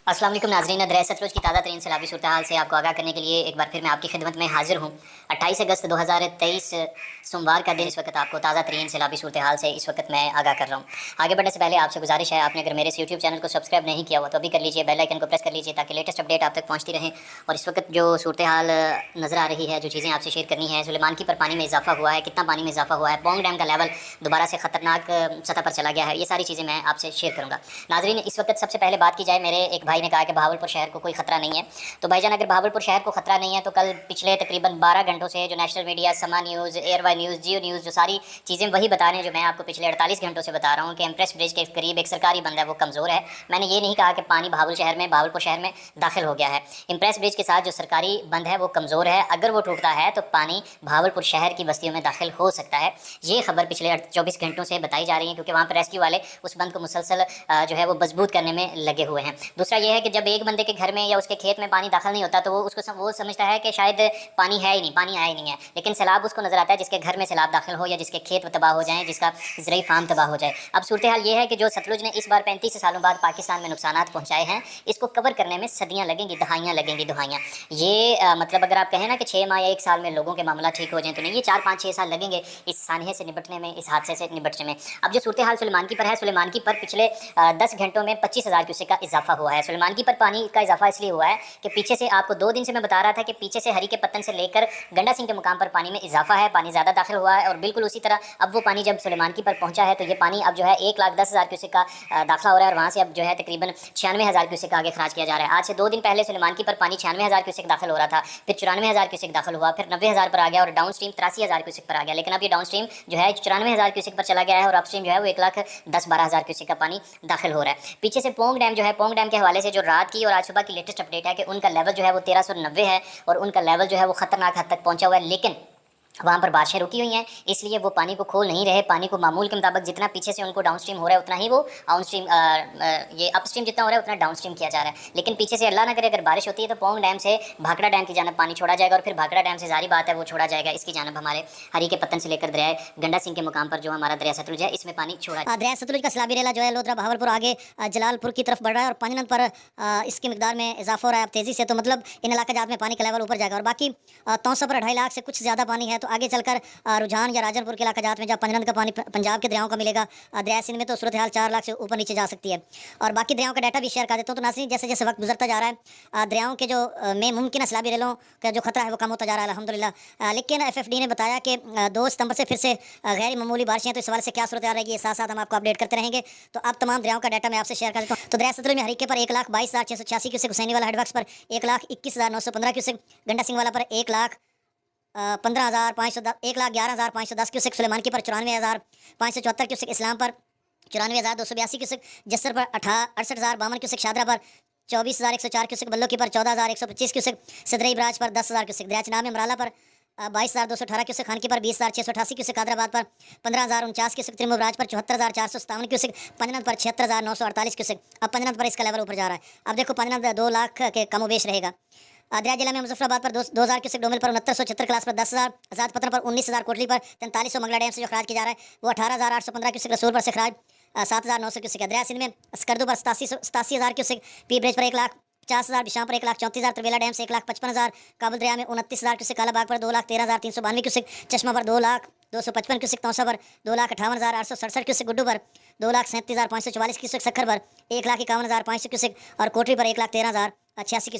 अस्सलाम वालेकुम नाज़रीन, दरिया सतलुज की ताज़ा तरीन सैलाबी सूरत हाल से आपको आगाह करने के लिए एक बार फिर मैं आपकी खिदमत में हाजिर हूँ। 28 अगस्त 2023 सोमवार का दिन। इस वक्त आपको ताज़ा तरीन सैलाबी सूरत हाल से इस वक्त मैं आगाह कर रहा हूँ। आगे बढ़ने से पहले आपसे गुजारिश है, आपने अगर मेरे इस यूट्यूब चैनल को सब्सक्राइब नहीं किया हुआ तो अभी कर लीजिए, बेल आइकन को प्रेस कर लीजिए ताकि लेटेस्ट अपडेट आप तक पहुँचती रहें। और इस वक्त जो सूरत हाल नज़र आ रही है, जो चीज़ें आपसे शेयर करनी है, सुलेमान की पर पानी में इजाफा हुआ है, कितना पानी में इजाफा हुआ है, पोंग डैम का लेवल दोबारा से ख़तरनाक सतह पर चला गया है, ये सारी चीज़ें मैं आपसे शेयर करूँगा। नाज़रीन, इस वक्त सबसे पहले बात की जाए, मेरे एक भाई ने कहा कि बहावलपुर शहर को कोई खतरा नहीं है। तो भाईजान, अगर बहावलपुर शहर को खतरा नहीं है तो कल पिछले तकरीबन 12 घंटों से जो नेशनल मीडिया, समा न्यूज़, एयरवाई न्यूज़, जियो न्यूज़, जो सारी चीज़ें वही बता रहे हैं जो मैं आपको पिछले 48 घंटों से बता रहा हूँ कि एम्प्रेस ब्रिज के करीब एक सरकारी बंद है, वो कमज़ोर है। मैंने ये नहीं कहा कि पानी बहावलपुर शहर में दाखिल हो गया है। इम्प्रेस ब्रिज के साथ जो सरकारी बंद है वो कमज़ोर है, अगर वो टूटता है तो पानी बहावलपुर शहर की बस्तियों में दाखिल हो सकता है। ये खबर पिछले 24 घंटों से बताई जा रही है, क्योंकि वहाँ पर रेस्क्यू वाले उस बंद को मुसलसल जो है वो मजबूत करने में लगे हुए हैं। दूसरा ये है कि जब एक बंदे के घर में या उसके खेत में पानी दाखिल नहीं होता तो वो समझता है कि शायद पानी है ही नहीं, पानी आया ही नहीं है। लेकिन सैलाब उसको नजर आता है जिसके घर में सैलाब दाखिल हो या जिसके खेत तबाह हो जाएं, जिसका ज़रई फार्म तबाह हो जाए। अब सूरत हाल ये है कि जो सतलुज ने इस बार 35 सालों बाद पाकिस्तान में नुकसान पहुँचाए हैं, इसको कवर करने में सदियाँ लगेंगी, दहाइयाँ लगेंगी, दुहाइयाँ। ये मतलब अगर आप कहें ना कि 6 माह या 1 साल में लोगों के मामला ठीक हो जाए, तो नहीं, ये 4, 5, 6 साल लगेंगे इस सानहे से निपटने में, इस हादसे से निपटने में। अब जो सूरत हाल सुलेमान की पर है, सुलेमान की पर पिछले 10 घंटों में 25,000 क्यूसेक का इजाफा हुआ है। सुलेमान की पर पानी का इजाफा इसलिए हुआ है कि पीछे से, आपको 2 दिन से मैं बता रहा था कि पीछे से हरी के पत्तन से लेकर गंडा सिंह के मुकाम पर पानी में इजाफा है, पानी ज़्यादा दाखिल हुआ है। और बिल्कुल उसी तरह अब वो पानी जब सुलेमान की पर पहुंचा है तो ये पानी अब जो है 1,10,000 क्यूसेक का दाखिला हो रहा है, और वहाँ से अब जो है तकरीबन 96,000 क्यूसेक का आगे खराज किया जा रहा है। आज से 2 दिन पहले सुलेमान की पर पानी 96,000 क्यूसेक दाखिल हो रहा था, फिर 94,000 क्यूसेक दाखिल हुआ, फिर 90,000 पर आ गया और डाउन स्ट्रीम 83,000 क्यूसेक पर आ गया। लेकिन अब ये डाउन स्ट्रीम जो है 94,000 क्यूसेक पर चला गया है और अपस्ट्रीम जो है वो 1,10,000-12,000 क्यूसेक का पानी दाखिल हो रहा है। पीछे से पोंग डैम जो है, पोंग डैम के हवाले से जो रात की और आज सुबह की लेटेस्ट अपडेट है कि उनका लेवल जो है वो 1390 है और उनका लेवल जो है वो खतरनाक हद तक पहुंचा हुआ है। लेकिन वहाँ पर बारिशें रुकी हुई हैं, इसलिए वो पानी को खोल नहीं रहे। पानी को मामूल के मुताबिक जितना पीछे से उनको डाउन स्ट्रीम हो रहा है उतना ही वो ये अप स्ट्रीम जितना हो रहा है उतना डाउन स्ट्रीम किया जा रहा है। लेकिन पीछे से अल्लाह ना करे अगर बारिश होती है तो पोंग डैम से भाखड़ा डैम की जानब पानी छोड़ा जाएगा और फिर भाखड़ा डैम से जारी बात है वो छोड़ा जाएगा इसकी जानब, हमारे हरी के पत्तन से लेकर दरिया गंडा सिंह के मुकाम पर जो हमारा दरिया सतलुज है इसमें पानी छोड़ा। दरिया सतलुज का सैलाबी रेला जो है लोधरा बहावलपुर आगे जलालपुर की तरफ बढ़ रहा है और पानीनद पर इसकी मिकदार में इजाफा हो रहा है अब तेज़ी से। तो मतलब इन इलाका जात में पानी का लेवल ऊपर जाएगा और बाकी तौसा पर 2.5 लाख से कुछ ज़्यादा पानी है। तो आगे चलकर रुझान या राजनपुर के इलाका जात में जब पंजनद का पानी पंजाब के दरियाओं का मिलेगा, दरिया सिंध में तो सूरत हाल 4 लाख से ऊपर नीचे जा सकती है। और बाकी दरियाओं का डाटा भी शेयर कर देता हूँ। तो नाज़रीन, जैसे जैसे वक्त गुजरता जा रहा है दरियाओं के जो में मुमकिन सैलाबी रेलों का जो खतरा है वो कम होता जा रहा है अल्हम्दुलिल्लाह। लेकिन FFD ने बताया कि 2 सितंबर से फिर से गैर मामूली बारिशें, तो इस सवाल से क्या सूरत रहेगी ये साथ साथ हम आपको अपडेट करते रहेंगे। तो अब तमाम दरियाओं का डाटा मैं आपसे शेयर कर देता हूँ। तो दरिया सतलुज में हरीके पर 1,22,686 क्यूसेक, हुसैनी वाला हेडवर्क्स पर 1,21,915 क्यूसेक, गंडा सिंह वाला पर 1,11,510 क्यूसेक, सुलेमान की पर 94,574 क्यूसेक, इस्लाम पर 94,282 क्यूसेक, जस्सर पर 68,052 क्यूसेक, शादरा पर 24,104 क्यूसेक, बल्लो की पर 14,125 क्यूसेक, सदरई ब्राज पर 10,000 क्यूसेक, दरिया चनाब में अमराला पर 22,218 क्यूसेक, खान की पर 20,688 क्यूसेक, हैदराबाद पर 15,049 क्यूसेक, त्रिमुराज पर 74,457 क्यूसेक, पंजनद पर 76,948 क्यूसेक। अब पंजनद पर इसका लेवल ऊपर जा रहा है। अब देखो पंजनद 2 लाख के कमोबेश रहेगा। दरिया जिला में मुजफ्फराबाद पर 2,000 क्यूसेक, डोमिल पर 6976 क्लास पर 10,000, आजाद पत्र पर 19,000, कोटली पर 4300, मंगला डैम से जो खराज किया जा रहा है वो 18,815 क्यूसेक, रसूल पर से खराज 7,900 क्यूसेक है। दरिया सिंध में स्कर्दू पर 87,000 क्यूसेक, पी ब्रिज पर 1,50,000, बिशाम पर 1,34,000, तरबेला डैम से 1,55,000, काबुल दरिया में 29,000 क्यूसेक, कालाबाग पर 2,13,392 क्यूसेक, चश्मा पर 2,255 क्यूसेक, तौसा पर 2,58,867 क्यूसेक, गुड्डू पर 2,37,544 क्यूसेक, सखर पर 1,51,500 क्यूसेक और कोटरी पर 1,13,086 क्यूसेक।